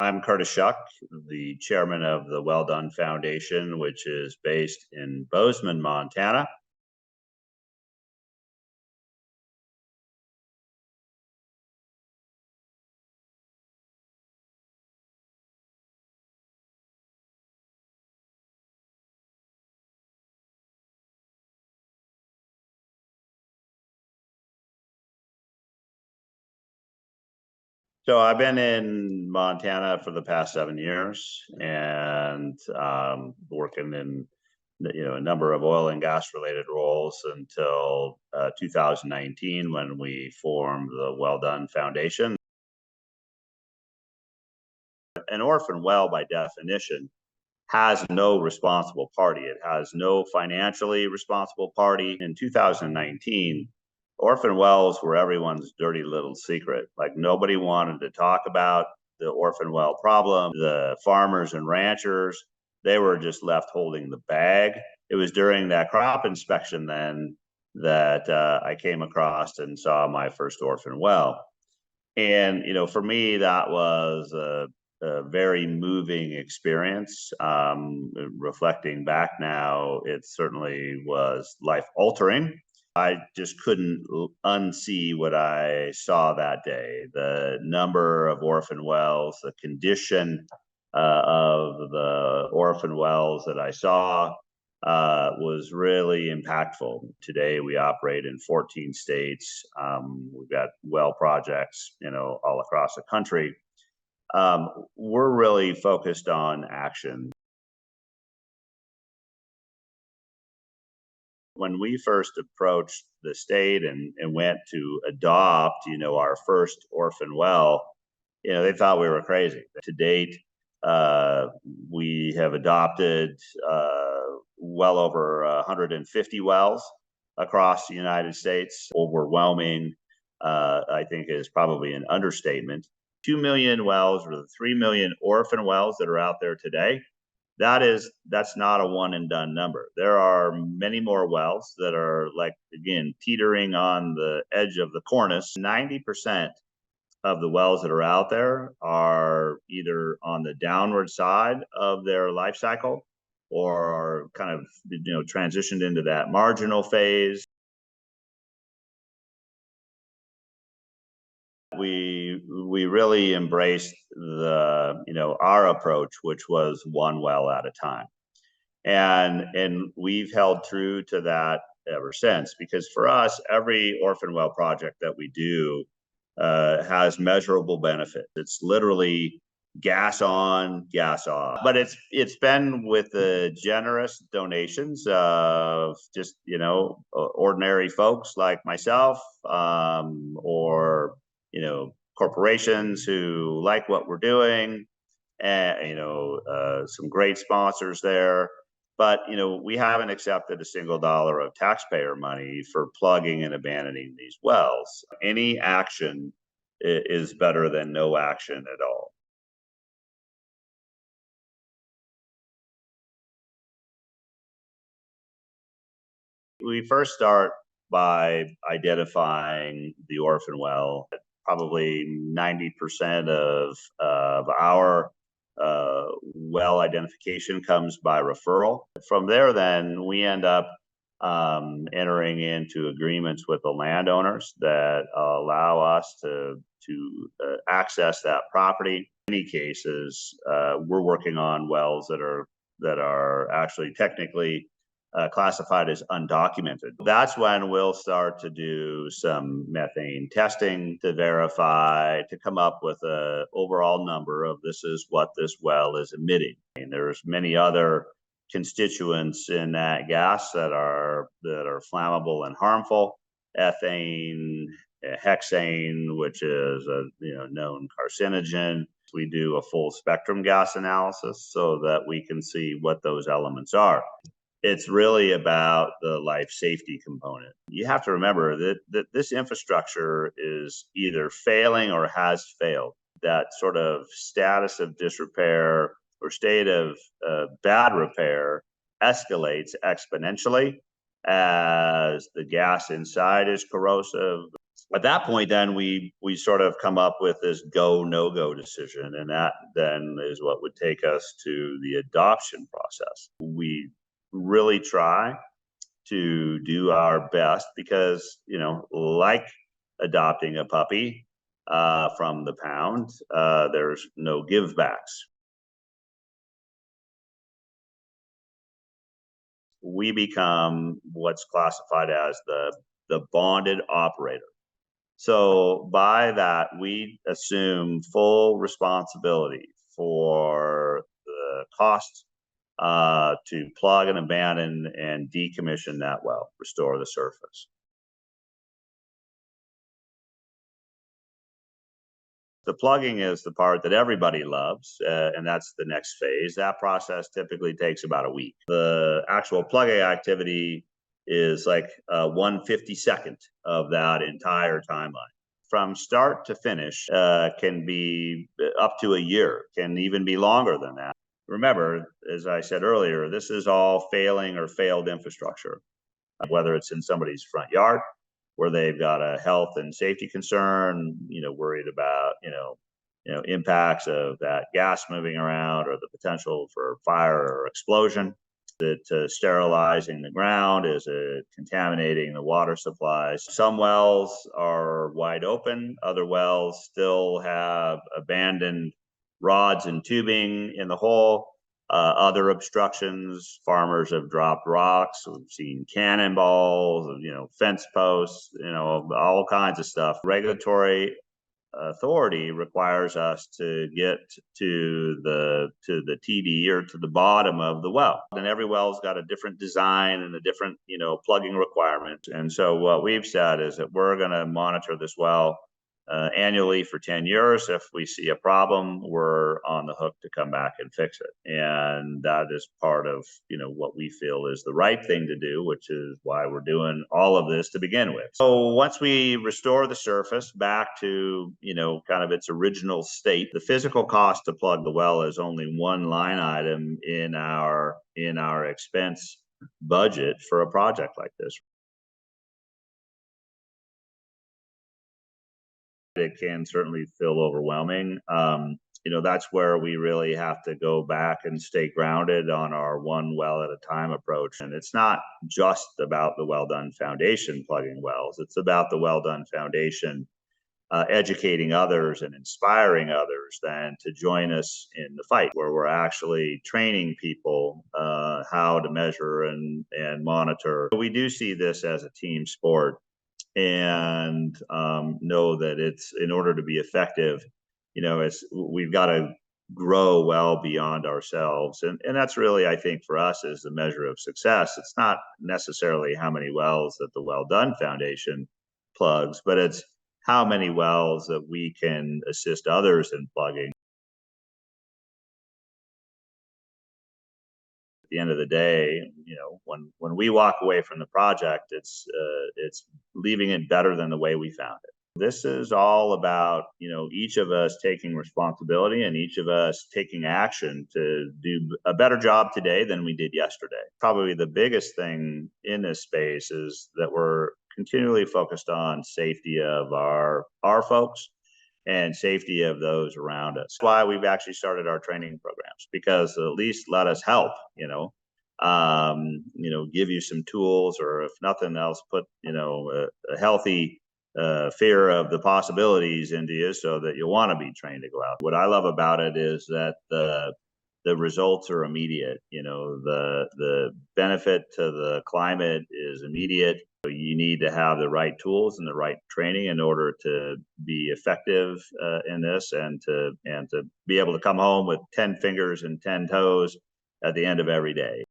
I'm Curtis Shuck, the chairman of the Well Done Foundation, which is based in Bozeman, Montana. So I've been in Montana for the past 7 years and working in a number of oil and gas related roles until 2019 when we formed the Well Done Foundation. An orphan well, by definition, has no responsible party. It has no financially responsible party. In 2019, orphan wells were everyone's dirty little secret. Like nobody wanted to talk about the orphan well problem. The farmers and ranchers, they were just left holding the bag. It was during that crop inspection then that I came across and saw my first orphan well. And, for me, that was a very moving experience. Reflecting back now, it certainly was life altering. I just couldn't unsee what I saw that day. The number of orphan wells, the condition of the orphan wells that I saw was really impactful. Today, we operate in 14 states. We've got well projects, all across the country. We're really focused on action. When we first approached the state and went to adopt, our first orphan well, they thought we were crazy. To date, we have adopted well over 150 wells across the United States. Overwhelming, I think, is probably an understatement. 2 million wells or the 3 million orphan wells that are out there today, that's not a one and done number. There are many more wells that are, like, again, teetering on the edge of the cornice. 90% of the wells that are out there are either on the downward side of their life cycle or are kind of transitioned into that marginal phase. We really embraced our approach, which was one well at a time, and we've held true to that ever since. Because for us, every orphan well project that we do has measurable benefit. It's literally gas on, gas off. But it's been with the generous donations of just ordinary folks like myself, or corporations who like what we're doing, and some great sponsors there. But we haven't accepted a single dollar of taxpayer money for plugging and abandoning these wells. Any action is better than no action at all. We first start by identifying the orphan well. Probably 90% of our well identification comes by referral. From there, then we end up entering into agreements with the landowners that allow us to access that property. In many cases, we're working on wells that are actually technically classified as undocumented. That's when we'll start to do some methane testing to verify, to come up with an overall number of this is what this well is emitting. And there's many other constituents in that gas that are flammable and harmful. Ethane, hexane, which is a known carcinogen. We do a full spectrum gas analysis so that we can see what those elements are. It's really about the life safety component. You have to remember that this infrastructure is either failing or has failed. That sort of status of disrepair or state of bad repair escalates exponentially as the gas inside is corrosive. At that point, then we sort of come up with this go no go decision, and that then is what would take us to the adoption process. We really try to do our best because, like adopting a puppy from the pound, there's no give backs. We become what's classified as the bonded operator. So by that, we assume full responsibility for the cost to plug and abandon and decommission that well, restore the surface. The plugging is the part that everybody loves, and that's the next phase. That process typically takes about a week. The actual plugging activity is like 1/52nd of that entire timeline. From start to finish can be up to a year, can even be longer than that. Remember, as I said earlier, this is all failing or failed infrastructure, whether it's in somebody's front yard where they've got a health and safety concern, worried about, impacts of that gas moving around or the potential for fire or explosion. That sterilizing the ground? Is it contaminating the water supplies? Some wells are wide open. Other wells still have abandoned rods and tubing in the hole. Other obstructions, farmers have dropped rocks. We've seen cannonballs, fence posts, all kinds of stuff. Regulatory authority requires us to get to the TD or to the bottom of the well. And every well's got a different design and a different, plugging requirement. And so what we've said is that we're going to monitor this well annually for 10 years. If we see a problem, we're on the hook to come back and fix it. And that is part of, what we feel is the right thing to do, which is why we're doing all of this to begin with. So once we restore the surface back to, kind of its original state, the physical cost to plug the well is only one line item in our expense budget for a project like this. It can certainly feel overwhelming. That's where we really have to go back and stay grounded on our one well at a time approach. And it's not just about the well done foundation plugging wells, it's about the well done foundation educating others and inspiring others then to join us in the fight, where we're actually training people how to measure and monitor. We do see this as a team sport, and know that it's, in order to be effective, we've got to grow well beyond ourselves. And that's really, I think, for us is the measure of success. It's not necessarily how many wells that the Well Done Foundation plugs, but it's how many wells that we can assist others in plugging. At the end of the day, when we walk away from the project, it's leaving it better than the way we found it. This is all about, each of us taking responsibility and each of us taking action to do a better job today than we did yesterday. Probably the biggest thing in this space is that we're continually focused on safety of our folks and safety of those around us. That's why we've actually started our training programs, because at least let us help, give you some tools, or if nothing else, put, a healthy fear of the possibilities into you so that you want to be trained to go out. What I love about it is that the results are immediate. The benefit to the climate is immediate. You need to have the right tools and the right training in order to be effective in this, and to be able to come home with 10 fingers and 10 toes at the end of every day.